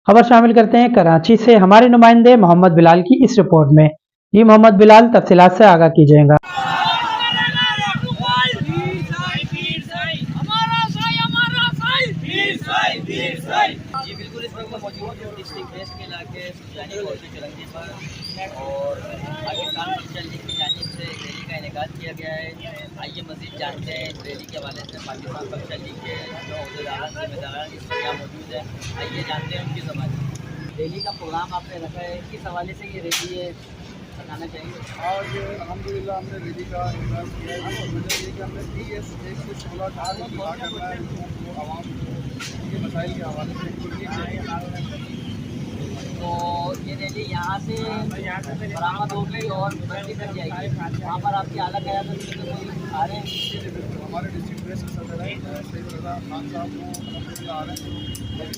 खबर शामिल करते हैं कराची से हमारे नुमाइंदे मोहम्मद बिलाल की इस रिपोर्ट में। जी मोहम्मद बिलाल, तफसीलात से आगाह कीजिएगा। जी बिल्कुल, इस वक्त मैं मौजूद हूँ डिस्ट्रिक्ट वेस्ट के इलाके सुजानी कोर्ट चुरंगी पर और पाकिस्तान बख्शा लीग की जानिब से रैली का इनेकाद किया गया है। आइए मज़ीद जानते हैं इस रैली के हवाले से पाकिस्तान बख्शा लीग के जो अहदेदारान जिम्मेदारान इस वक्त यहाँ मौजूद है। आइए जानते हैं उनकी ज़बान। रैली का प्रोग्राम आपने रखा है, किस हवाले से ये रैली है बताना चाहिए। आज अल्हम्दुलिल्लाह हमने रैली का इंतज़ाम किया है। हमने BS 116 का इजलास करना है जो आवाम के मसाइल के हवाले से तो ये रैली यहाँ से बरामद होगी और बस्ती तक जाएगी। वहाँ पर आपकी आला क़यादत से कोई आ रहे हैं? हमारे डिस्ट्रिक्ट प्रेस के सदर हैं सैयद रज़ा खान साहब वो अल्हम्दुलिल्लाह आ रहे हैं।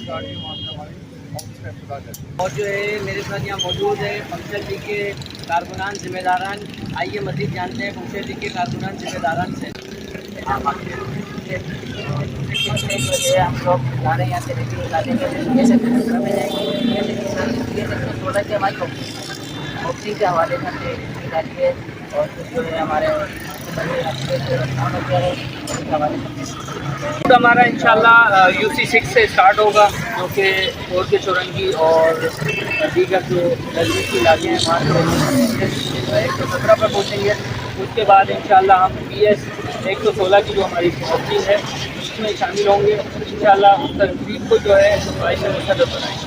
गाड़ी वहाँ से हमारे ऑफिस का इंतजार है। और जो है मेरे साथ यहाँ मौजूद है बख्शा लीग के कारकुनान जिम्मेदारान। आइए मज़ीद जानते हैं बख्शा लीग के कारकुनान जिम्मेदारान से। हम लोग जा रहे हैं यहाँ से रैली निकालेंगे, कैसे में जाएंगे, कैसे सोलह के हमारी ऑफिस के हवाले से हमने निकाली है और जो है हमारे हमारा इंशाल्लाह UC 6 से स्टार्ट होगा जो कि कोर्ट के चुरंगी और दीगर जो नजदीक के इलाके हैं वहाँ से 117 पर पहुँचेंगे। उसके बाद इंशाल्लाह हम BS 116 की जो हमारी ऑफिस है उसमें शामिल होंगे। इंशाल्लाह उस तकरीब को जो है मुशर्रफ बनाएंगे।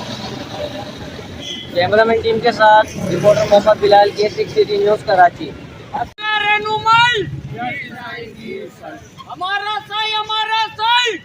कैमरामैन टीम के साथ reporter Mohammad Bilal, K6 news Karachi. हमारा साई